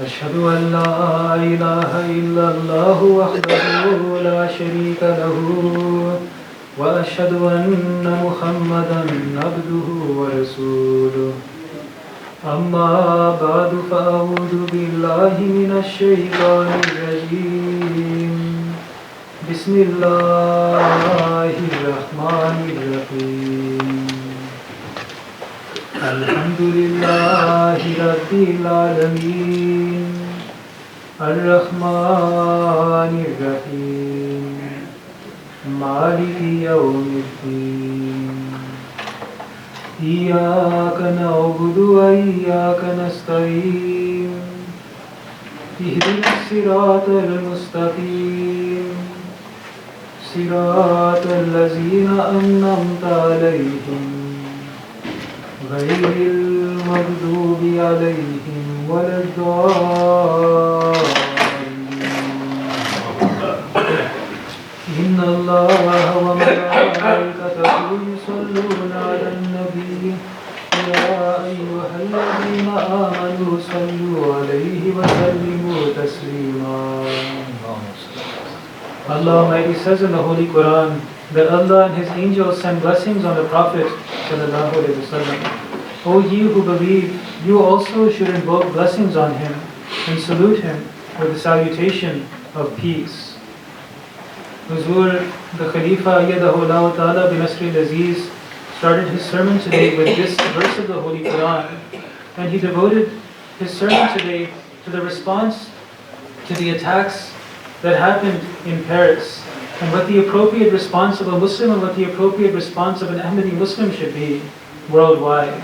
أشهد أن لا إله إلا الله وحده لا شريك له وأشهد أن محمدا عبده ورسوله أما بعد فأعوذ بالله من الشيطان الرجيم بسم الله الرحمن الرحيم الحمد لله رب العالمين الرحمن الرحيم مالك يوم الدين إياك نعبد وإياك نستعين اهدنا الصراط المستقيم صراط الذين أنعمت عليهم غير المغضوب عليهم ولا الضالين إن الله وملائكته يصلون على النبي يا أيها الذين آمنوا صلوا عليه وسلموا تسليما. Allah Almighty says in the Holy Quran that Allah and His angels send blessings on the Prophet sallallahu alaihi wasallam. O you who believe, you also should invoke blessings on him and salute him with the salutation of peace. Huzur, the Khalifa Ayyadahullah Ta'ala bin Nasri al-Aziz, started his sermon today with this verse of the Holy Quran, and he devoted his sermon today to the response to the attacks that happened in Paris, and what the appropriate response of a Muslim and what the appropriate response of an Ahmadi Muslim should be worldwide.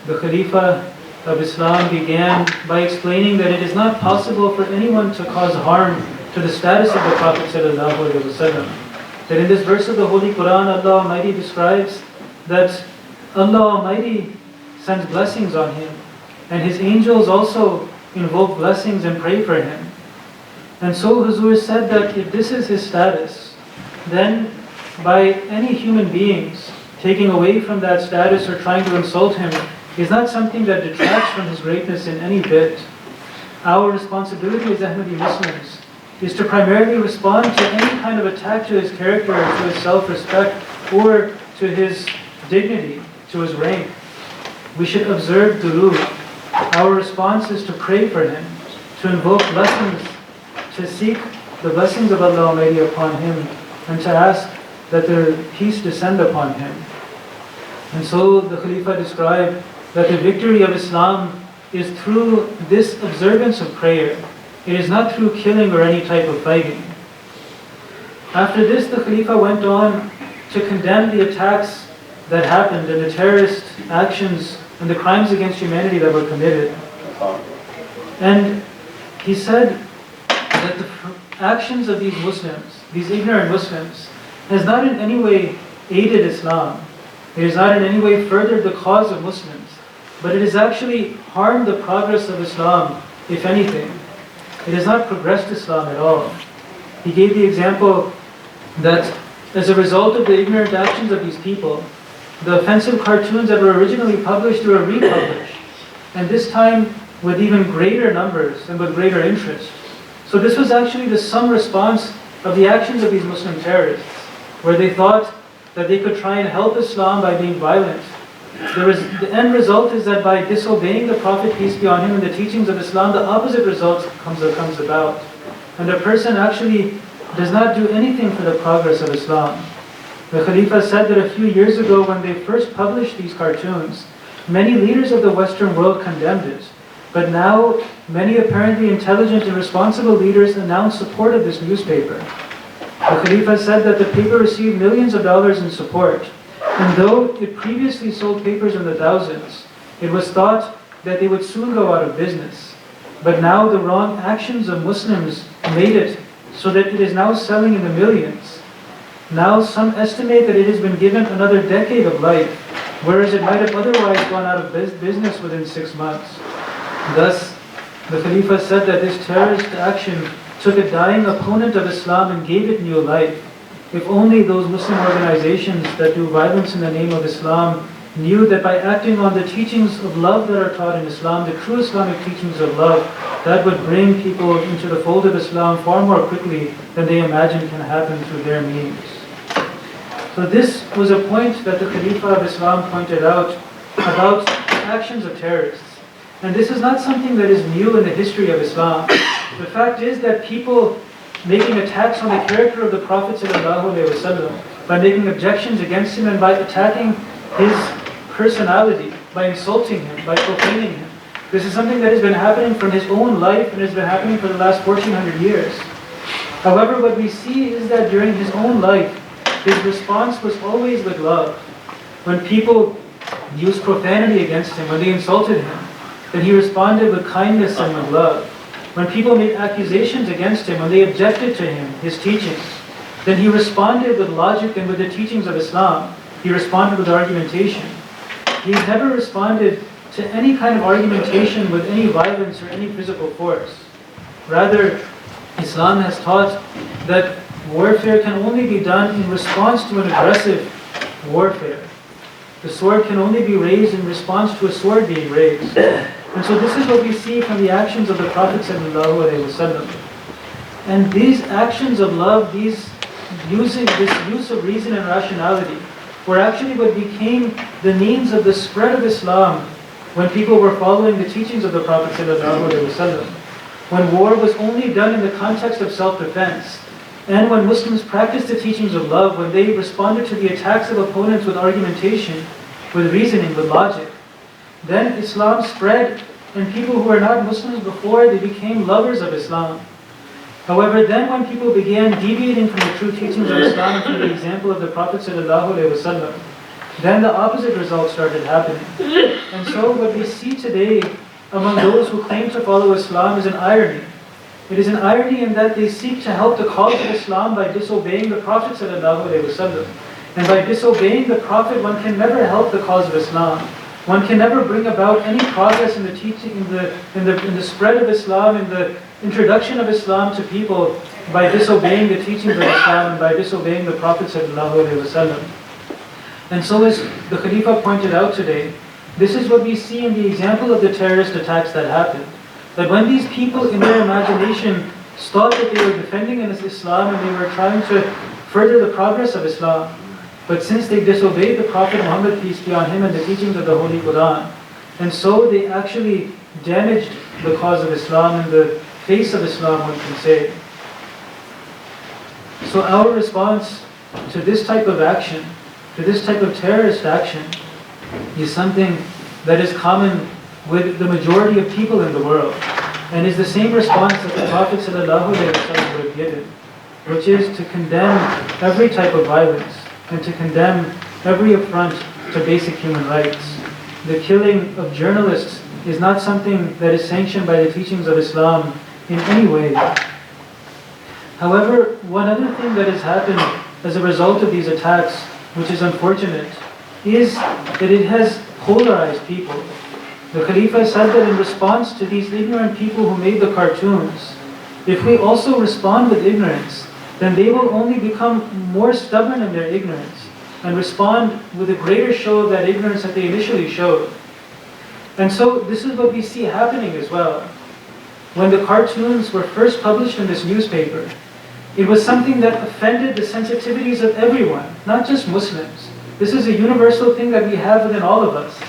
The Khalifa of Islam began by explaining that it is not possible for anyone to cause harm to the status of the Prophet ﷺ. That in this verse of the Holy Quran, Allah Almighty describes that Allah Almighty sends blessings on him, and His angels also invoke blessings and pray for him. And so Huzur said that if this is his status, then by any human beings taking away from that status or trying to insult him is not something that detracts from his greatness in any bit. Our responsibility as Ahmadi Muslims is to primarily respond to any kind of attack to his character, to his self-respect, or to his dignity, to his rank. We should observe durood. Our response is to pray for him, to invoke blessings, to seek the blessings of Allah Almighty upon him, and to ask that their peace descend upon him. And so the Khalifa described that the victory of Islam is through this observance of prayer. It is not through killing or any type of fighting. After this, the Khalifa went on to condemn the attacks that happened and the terrorist actions and the crimes against humanity that were committed. And he said that the actions of these Muslims, these ignorant Muslims, has not in any way aided Islam. It has not in any way furthered the cause of Muslims, but it has actually harmed the progress of Islam, if anything. It has not progressed Islam at all. He gave the example that as a result of the ignorant actions of these people, the offensive cartoons that were originally published were republished, and this time with even greater numbers and with greater interest. So this was actually the sum response of the actions of these Muslim terrorists, where they thought that they could try and help Islam by being violent. The end result is that by disobeying the Prophet, peace be on him, and the teachings of Islam, the opposite result comes about. And the person actually does not do anything for the progress of Islam. The Khalifa said that a few years ago when they first published these cartoons, many leaders of the Western world condemned it. But now, many apparently intelligent and responsible leaders announce support of this newspaper. The Khalifa said that the paper received millions of dollars in support, and though it previously sold papers in the thousands, it was thought that they would soon go out of business. But now the wrong actions of Muslims made it so that it is now selling in the millions. Now some estimate that it has been given another decade of life, whereas it might have otherwise gone out of business within 6 months. Thus, the Khalifa said that this terrorist action took a dying opponent of Islam and gave it new life. If only those Muslim organizations that do violence in the name of Islam knew that by acting on the teachings of love that are taught in Islam, the true Islamic teachings of love, that would bring people into the fold of Islam far more quickly than they imagine can happen through their means. So this was a point that the Khalifa of Islam pointed out about actions of terrorists. And this is not something that is new in the history of Islam. The fact is that people making attacks on the character of the Prophet ﷺ, by making objections against him and by attacking his personality, by insulting him, by profaning him. This is something that has been happening from his own life and has been happening for the last 1400 years. However, what we see is that during his own life, his response was always with love. When people used profanity against him, when they insulted him, then he responded with kindness and with love. When people made accusations against him, when they objected to him, his teachings, then he responded with logic and with the teachings of Islam. He responded with argumentation. He never responded to any kind of argumentation with any violence or any physical force. Rather, Islam has taught that warfare can only be done in response to an aggressive warfare. The sword can only be raised in response to a sword being raised. And so this is what we see from the actions of the Prophet ﷺ. And these actions of love, this use of reason and rationality, were actually what became the means of the spread of Islam when people were following the teachings of the Prophet ﷺ. When war was only done in the context of self-defense, and when Muslims practiced the teachings of love, when they responded to the attacks of opponents with argumentation, with reasoning, with logic, then Islam spread, and people who were not Muslims before, they became lovers of Islam. However, then when people began deviating from the true teachings of Islam and from the example of the Prophet ﷺ, then the opposite result started happening. And so what we see today among those who claim to follow Islam is an irony. It is an irony in that they seek to help the cause of Islam by disobeying the Prophet ﷺ. And by disobeying the Prophet, one can never help the cause of Islam. One can never bring about any progress in the teaching, in the spread of Islam, in the introduction of Islam to people by disobeying the teachings of Islam and by disobeying the Prophet ﷺ. And so as the Khalifa pointed out today, this is what we see in the example of the terrorist attacks that happened. That when these people in their imagination thought that they were defending Islam and they were trying to further the progress of Islam, but since they disobeyed the Prophet Muhammad, peace be on him, and the teachings of the Holy Quran, and so they actually damaged the cause of Islam and the face of Islam, one can say. So our response to this type of action, to this type of terrorist action, is something that is common with the majority of people in the world, and is the same response that the Prophet ﷺ would have given, which is to condemn every type of violence and to condemn every affront to basic human rights. The killing of journalists is not something that is sanctioned by the teachings of Islam in any way. However, one other thing that has happened as a result of these attacks, which is unfortunate, is that it has polarized people. The Khalifa said that in response to these ignorant people who made the cartoons, if we also respond with ignorance, then they will only become more stubborn in their ignorance and respond with a greater show of that ignorance that they initially showed. And so this is what we see happening as well. When the cartoons were first published in this newspaper, it was something that offended the sensitivities of everyone, not just Muslims. This is a universal thing that we have within all of us.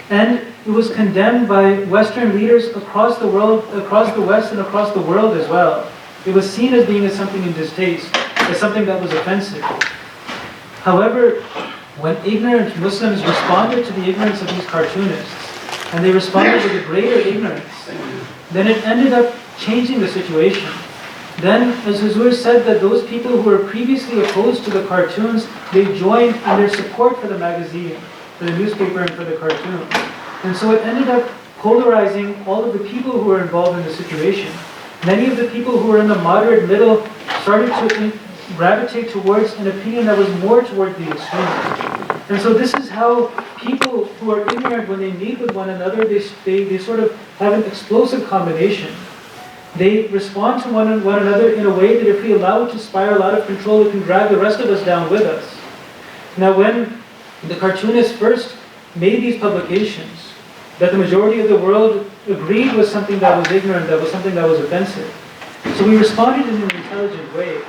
And it was condemned by Western leaders across the world, across the West and across the world as well. It was seen as being something in distaste, as something that was offensive. However, when ignorant Muslims responded to the ignorance of these cartoonists, and they responded with a greater ignorance, then it ended up changing the situation. Then, as Huzur said, that those people who were previously opposed to the cartoons, they joined in their support for the magazine, for the newspaper, and for the cartoon. And so it ended up polarizing all of the people who were involved in the situation. Many of the people who were in the moderate middle started to gravitate towards an opinion that was more toward the extreme. And so this is how people who are ignorant, when they meet with one another, they sort of have an explosive combination. They respond to one another in a way that if we allow it to spiral out of control, it can drag the rest of us down with us. Now when the cartoonists first made these publications that the majority of the world agreed was something that was ignorant, that was something that was offensive. So we responded in an intelligent way.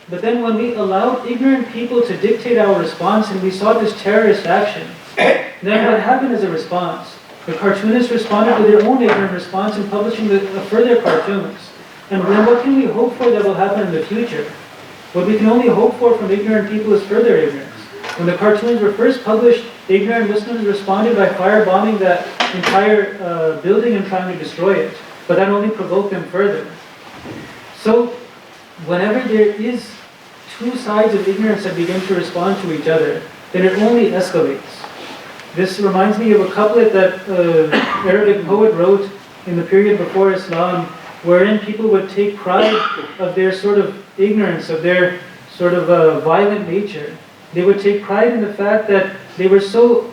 But then when we allowed ignorant people to dictate our response and we saw this terrorist action, then what happened as a response? The cartoonists responded with their own ignorant response in publishing further cartoons. And then what can we hope for that will happen in the future? What we can only hope for from ignorant people is further ignorance. When the cartoons were first published, ignorant Muslims responded by firebombing that entire building and trying to destroy it. But that only provoked them further. So, whenever there is two sides of ignorance that begin to respond to each other, then it only escalates. This reminds me of a couplet that Arabic poet wrote in the period before Islam, wherein people would take pride of their sort of ignorance, of their sort of violent nature. They would take pride in the fact that they were so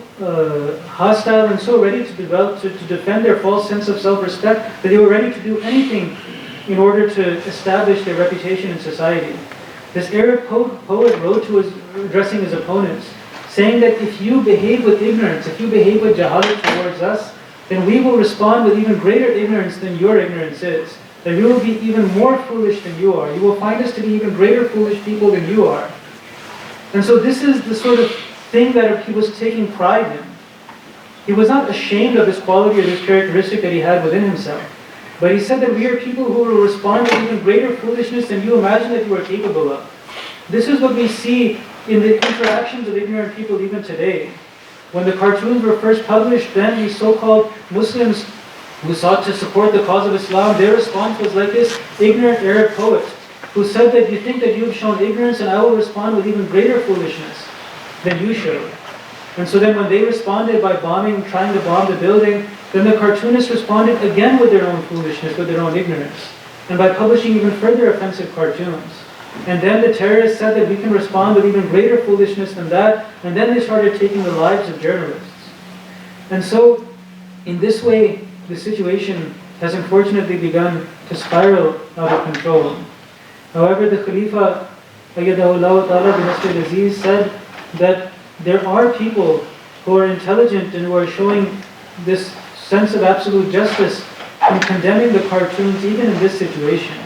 hostile and so ready to defend their false sense of self-respect that they were ready to do anything in order to establish their reputation in society. This Arab poet wrote to addressing his opponents, saying that if you behave with ignorance, if you behave with jahalat towards us, then we will respond with even greater ignorance than your ignorance is. That we will be even more foolish than you are. You will find us to be even greater foolish people than you are. And so this is the sort of thing that he was taking pride in. He was not ashamed of this quality or this characteristic that he had within himself. But he said that we are people who will respond with even greater foolishness than you imagine that you are capable of. This is what we see in the interactions of ignorant people even today. When the cartoons were first published, then these so-called Muslims who sought to support the cause of Islam, their response was like this ignorant Arab poet who said that you think that you have shown ignorance and I will respond with even greater foolishness than you showed. And so then when they responded by trying to bomb the building, then the cartoonists responded again with their own foolishness, with their own ignorance, and by publishing even further offensive cartoons. And then the terrorists said that we can respond with even greater foolishness than that, and then they started taking the lives of journalists. And so, in this way, the situation has unfortunately begun to spiral out of control. However, the Khalifa, Ayyadahullah Ta'ala bin Nasr al-Aziz, said that there are people who are intelligent and who are showing this sense of absolute justice in condemning the cartoons even in this situation.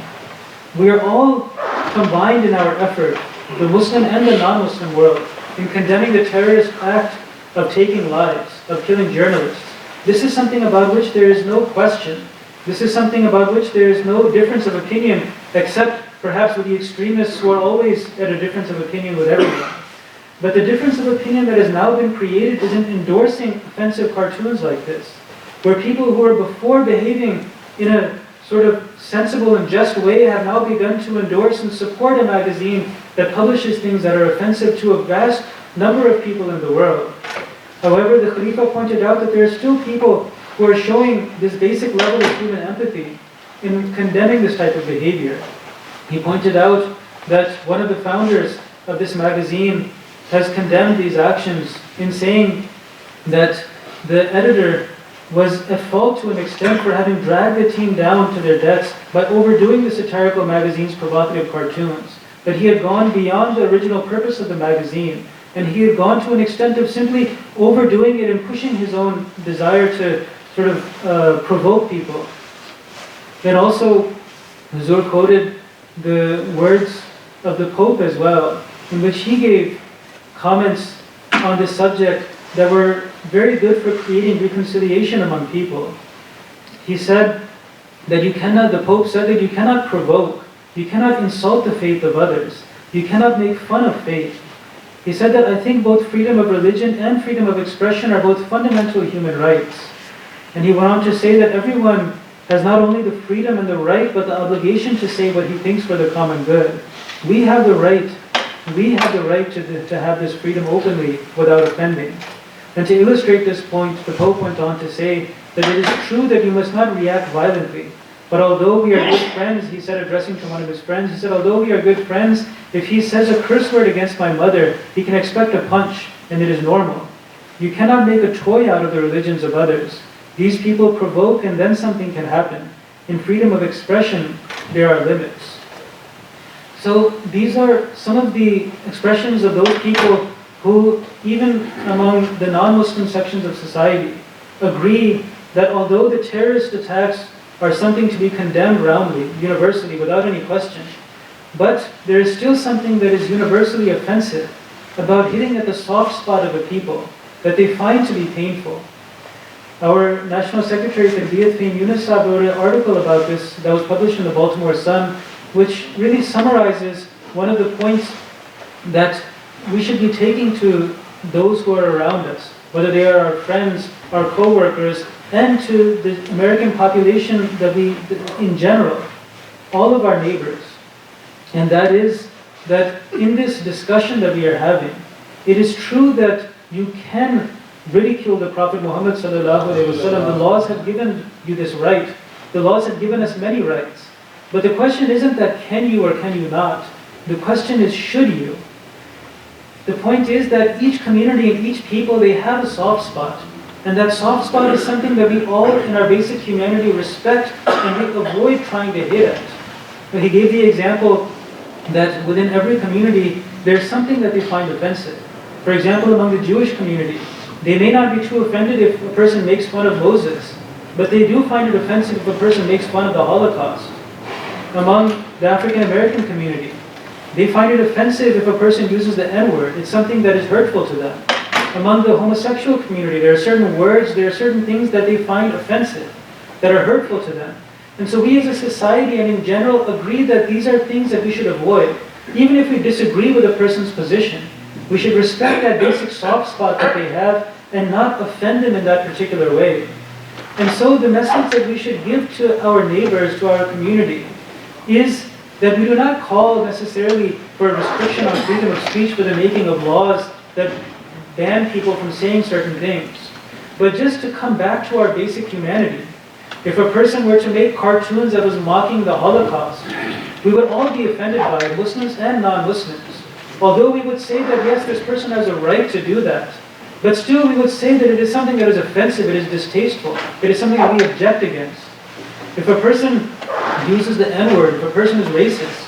We are all combined in our effort, the Muslim and the non-Muslim world, in condemning the terrorist act of taking lives, of killing journalists. This is something about which there is no question. This is something about which there is no difference of opinion, except perhaps with the extremists who are always at a difference of opinion with everyone. But the difference of opinion that has now been created is in endorsing offensive cartoons like this, where people who were before behaving in a sort of sensible and just way have now begun to endorse and support a magazine that publishes things that are offensive to a vast number of people in the world. However, the Khalifa pointed out that there are still people who are showing this basic level of human empathy in condemning this type of behavior. He pointed out that one of the founders of this magazine has condemned these actions in saying that the editor was at fault to an extent for having dragged the team down to their deaths by overdoing the satirical magazine's provocative cartoons. That he had gone beyond the original purpose of the magazine, and he had gone to an extent of simply overdoing it and pushing his own desire to sort of provoke people. Then also, Huzur quoted the words of the Pope as well, in which he gave comments on this subject that were very good for creating reconciliation among people. He said that the Pope said that you cannot provoke, you cannot insult the faith of others, you cannot make fun of faith. He said that I think both freedom of religion and freedom of expression are both fundamental human rights. And he went on to say that everyone has not only the freedom and the right, but the obligation to say what he thinks for the common good. We have the right to have this freedom openly without offending. And to illustrate this point, the Pope went on to say that it is true that you must not react violently. But although we are good friends, he said, addressing to one of his friends, he said, although we are good friends, if he says a curse word against my mother, he can expect a punch, and it is normal. You cannot make a toy out of the religions of others. These people provoke, and then something can happen. In freedom of expression, there are limits. So these are some of the expressions of those people who, even among the non-Muslim sections of society, agree that although the terrorist attacks are something to be condemned roundly, universally, without any question, but there is still something that is universally offensive about hitting at the soft spot of a people that they find to be painful. Our National Secretary, Tarbiyat Fahim Yunus Saab, wrote an article about this that was published in the Baltimore Sun, which really summarizes one of the points that we should be taking to those who are around us, whether they are our friends, our co-workers, and to the American population in general, all of our neighbors. And that is that in this discussion that we are having, it is true that you can ridicule the Prophet Muhammad sallallahu alaihi wasallam. The laws have given you this right. The laws have given us many rights. But the question isn't that can you or can you not. The question is should you. The point is that each community and each people, they have a soft spot. And that soft spot is something that we all in our basic humanity respect and we avoid trying to hit at. But he gave the example that within every community, there's something that they find offensive. For example, among the Jewish community, they may not be too offended if a person makes fun of Moses, but they do find it offensive if a person makes fun of the Holocaust. Among the African American community, they find it offensive if a person uses the N-word. It's something that is hurtful to them. Among the homosexual community, there are certain words, there are certain things that they find offensive, that are hurtful to them. And so we as a society and in general agree that these are things that we should avoid. Even if we disagree with a person's position, we should respect that basic soft spot that they have and not offend them in that particular way. And so the message that we should give to our neighbors, to our community, is that we do not call necessarily for a restriction on freedom of speech for the making of laws that ban people from saying certain things, but just to come back to our basic humanity. If a person were to make cartoons that was mocking the Holocaust, we would all be offended by it, Muslims and non-Muslims. Although we would say that yes, this person has a right to do that, but still we would say that it is something that is offensive, it is distasteful, it is something that we object against. If a person uses the N-word, if a person is racist,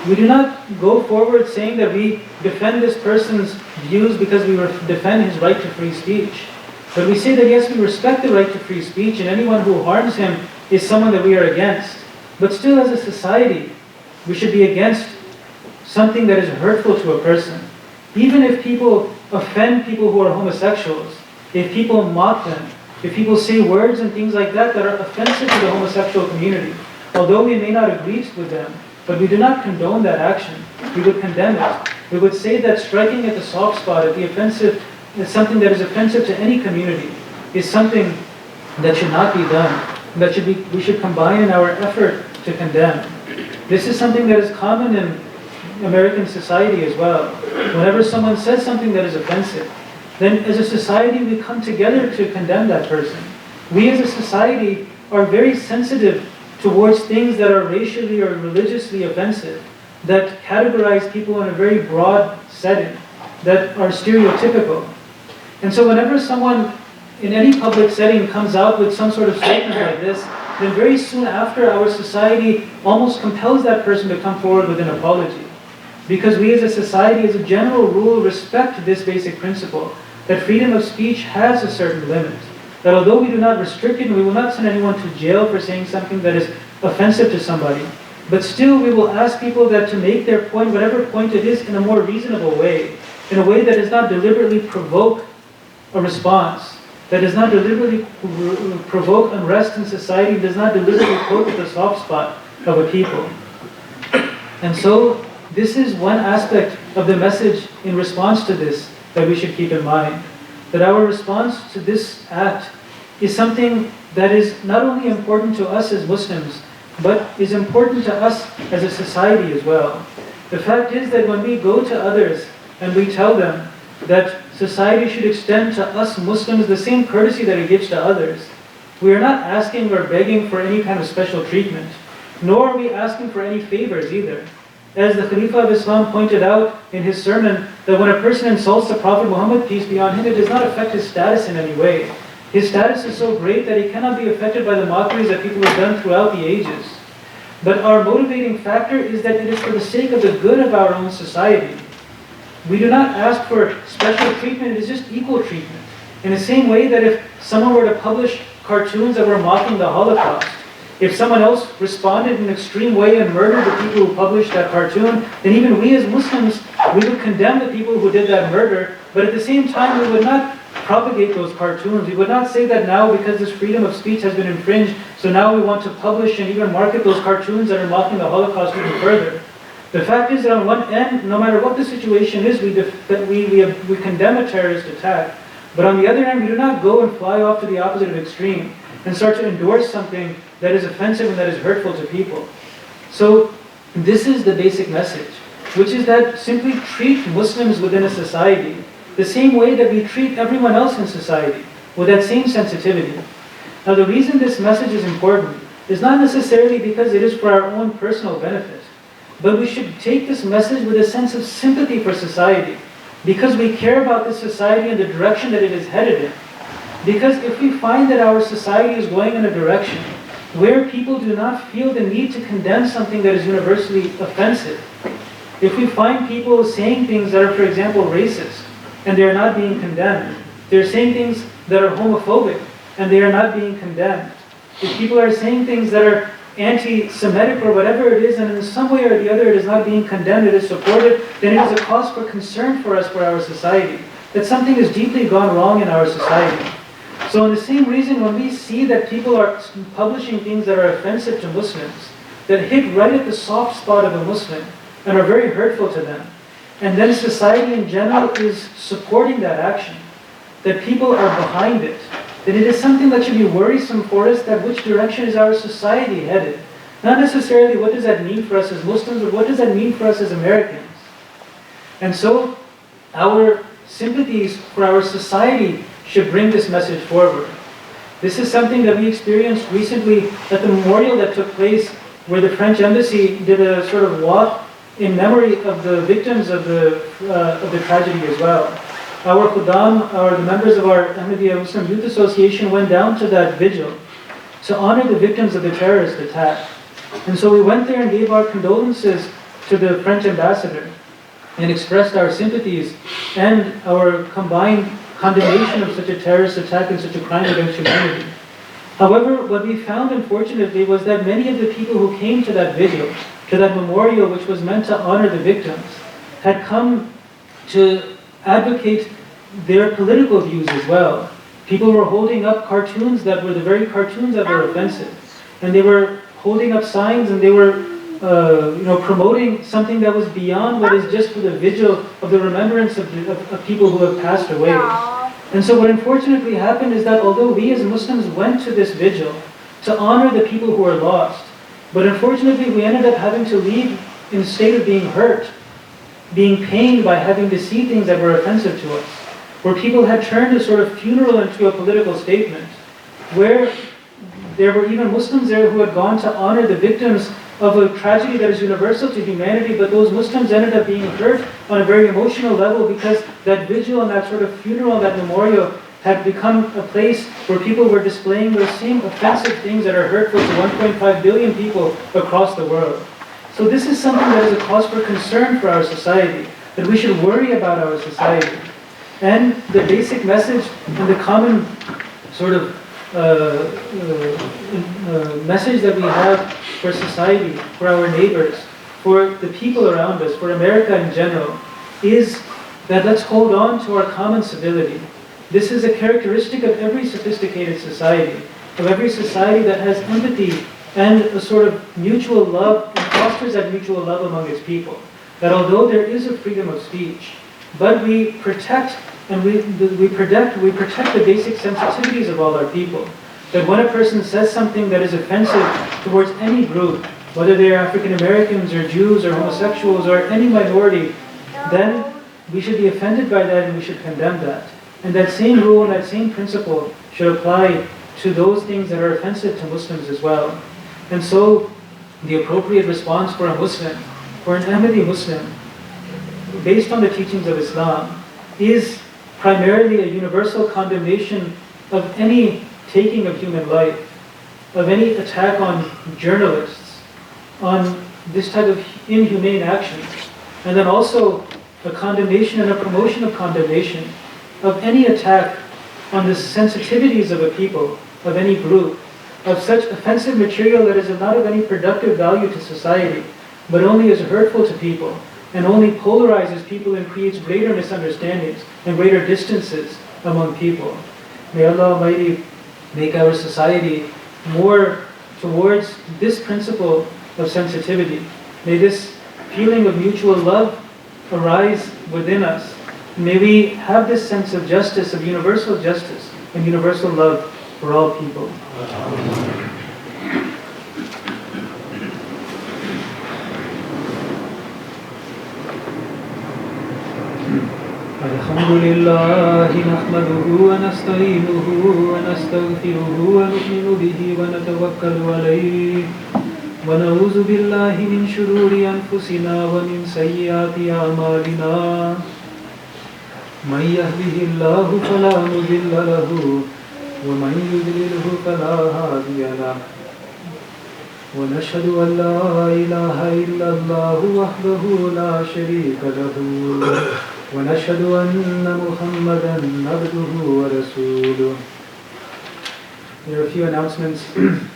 we do not go forward saying that we defend this person's views because we defend his right to free speech. But we say that yes, we respect the right to free speech and anyone who harms him is someone that we are against. But still as a society, we should be against something that is hurtful to a person. Even if people offend people who are homosexuals, if people mock them, if people say words and things like that that are offensive to the homosexual community, although we may not agree with them, but we do not condone that action. We would condemn it. We would say that striking at the soft spot, at the offensive, is something that is offensive to any community, is something that should not be done. That we should combine in our effort to condemn. This is something that is common in American society as well. Whenever someone says something that is offensive, then as a society we come together to condemn that person. We as a society are very sensitive towards things that are racially or religiously offensive, that categorize people in a very broad setting, that are stereotypical. And so whenever someone in any public setting comes out with some sort of statement like this, then very soon after our society almost compels that person to come forward with an apology. Because we as a society, as a general rule, respect this basic principle, that freedom of speech has a certain limit. That although we do not restrict it, and we will not send anyone to jail for saying something that is offensive to somebody, but still we will ask people that to make their point, whatever point it is, in a more reasonable way, in a way that does not deliberately provoke a response, that does not deliberately provoke unrest in society, does not deliberately poke at the soft spot of a people. And so this is one aspect of the message in response to this that we should keep in mind. That our response to this act is something that is not only important to us as Muslims, but is important to us as a society as well. The fact is that when we go to others and we tell them that society should extend to us Muslims the same courtesy that it gives to others, we are not asking or begging for any kind of special treatment, nor are we asking for any favors either. As the Khalifa of Islam pointed out in his sermon, that when a person insults the Prophet Muhammad, peace be on him, it does not affect his status in any way. His status is so great that he cannot be affected by the mockeries that people have done throughout the ages. But our motivating factor is that it is for the sake of the good of our own society. We do not ask for special treatment, it is just equal treatment. In the same way that if someone were to publish cartoons that were mocking the Holocaust, if someone else responded in an extreme way and murdered the people who published that cartoon, then even we as Muslims, we would condemn the people who did that murder, but at the same time we would not propagate those cartoons. We would not say that now because this freedom of speech has been infringed, so now we want to publish and even market those cartoons that are mocking the Holocaust even further. The fact is that on one end, no matter what the situation is, we condemn a terrorist attack. But on the other hand, we do not go and fly off to the opposite extreme and start to endorse something that is offensive and that is hurtful to people. So this is the basic message, which is that simply treat Muslims within a society the same way that we treat everyone else in society, with that same sensitivity. Now the reason this message is important is not necessarily because it is for our own personal benefit, but we should take this message with a sense of sympathy for society, because we care about this society and the direction that it is headed in. Because if we find that our society is going in a direction where people do not feel the need to condemn something that is universally offensive, if we find people saying things that are, for example, racist, and they are not being condemned, they're saying things that are homophobic, and they are not being condemned, if people are saying things that are anti-Semitic or whatever it is, and in some way or the other it is not being condemned, it is supported, then it is a cause for concern for us, for our society, that something has deeply gone wrong in our society. So in the same reason, when we see that people are publishing things that are offensive to Muslims, that hit right at the soft spot of a Muslim, and are very hurtful to them, and then society in general is supporting that action, that people are behind it, then it is something that should be worrisome for us, that which direction is our society headed. Not necessarily what does that mean for us as Muslims, but what does that mean for us as Americans. And so our sympathies for our society should bring this message forward. This is something that we experienced recently at the memorial that took place, where the French embassy did a sort of walk in memory of the victims of the tragedy as well. Our Khuddam, the members of our Ahmadiyya Muslim Youth Association, went down to that vigil to honor the victims of the terrorist attack. And so we went there and gave our condolences to the French ambassador and expressed our sympathies and our combined condemnation of such a terrorist attack and such a crime against humanity. However, what we found, unfortunately, was that many of the people who came to that vigil, to that memorial which was meant to honor the victims, had come to advocate their political views as well. People were holding up cartoons that were the very cartoons that were offensive. And they were holding up signs, and they were promoting something that was beyond what is just for the vigil of the remembrance of people who have passed away. And so what unfortunately happened is that although we as Muslims went to this vigil to honor the people who are lost, but unfortunately we ended up having to leave in a state of being hurt, being pained by having to see things that were offensive to us, where people had turned a sort of funeral into a political statement, where there were even Muslims there who had gone to honor the victims of a tragedy that is universal to humanity, but those Muslims ended up being hurt on a very emotional level because that vigil and that sort of funeral, that memorial, had become a place where people were displaying those same offensive things that are hurtful to 1.5 billion people across the world. So this is something that is a cause for concern for our society, that we should worry about our society. And the basic message and the common sort of message that we have for society, for our neighbors, for the people around us, for America in general, is that let's hold on to our common civility. This is a characteristic of every sophisticated society, of every society that has empathy and a sort of mutual love and fosters that mutual love among its people. That although there is a freedom of speech, but we protect and we protect the basic sensitivities of all our people. That when a person says something that is offensive towards any group, whether they are African Americans or Jews or homosexuals or any minority, then we should be offended by that and we should condemn that. And that same rule and that same principle should apply to those things that are offensive to Muslims as well. And so the appropriate response for a Muslim, for an Ahmadi Muslim, based on the teachings of Islam, is primarily a universal condemnation of any taking of human life, of any attack on journalists, on this type of inhumane actions, and then also a condemnation and a promotion of condemnation, of any attack on the sensitivities of a people, of any group, of such offensive material that is not of any productive value to society, but only is hurtful to people, and only polarizes people and creates greater misunderstandings and greater distances among people. May Allah Almighty make our society more towards this principle of sensitivity. May this feeling of mutual love arise within us. May we have this sense of justice, of universal justice and universal love for all people. الحمد لله نحمده ونستعينه ونستغفره ونؤمن به ونتوكل عليه ونعوذ بالله من شرور أنفسنا ومن سيئات أعمالنا من يهده الله فلا مضل له ومن يضلله فلا هادي له ونشهد أن لا إله إلا الله وحده لا شريك له ونشهد أن محمدا عبده ورسوله. There are a few announcements.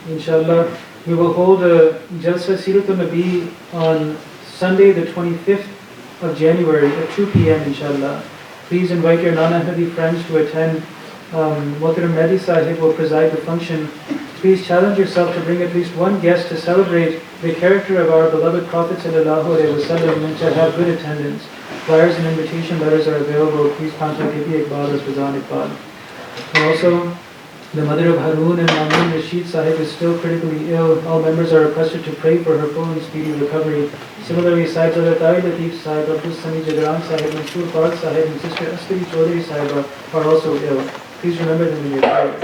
Inshallah, we will hold a Jalsa Sirat al-Nabi on Sunday the 25th of January at 2 p.m. inshallah. Please invite your non-Ahmadi friends to attend. Mohtaram Mehdi Sahib will preside the function. Please challenge yourself to bring at least one guest to celebrate the character of our beloved Prophet ﷺ and to have good attendance. Flyers and invitation letters are available. Please contact Ibi Iqbal or Fazan Iqbal. And also, the mother of Haroon and Mamoon Rashid Sahib is still critically ill. All members are requested to pray for her full and speedy recovery. Similarly, Sahib Zalatai Latif Sahib, Abdul Sami Jagran Sahib, Mansoor Park Sahib, and Sister Askari Chaudhary Sahib are also ill. Please remember them in your prayers.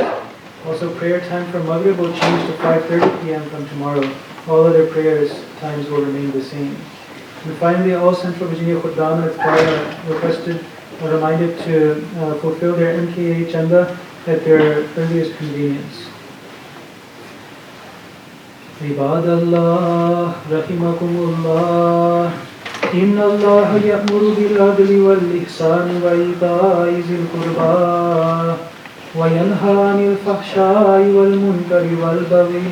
Also, prayer time for Maghrib will change to 5:30 p.m. from tomorrow. All other prayers times will remain the same. And finally, all Central Virginia Khutbah are requested or reminded to fulfill their MKA chanda at their earliest convenience. عباد الله رحمكم الله إن الله يأمر بالعدل والإحسان وإيتاء ذي القربى وينهى عن الفحشاء والمنكر والبغي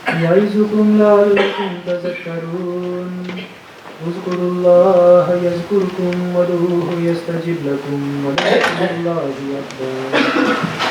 يعظكم لعلكم تذكرون اذكروا الله يذكركم وادعوه يستجب لكم ولذكر الله أكبر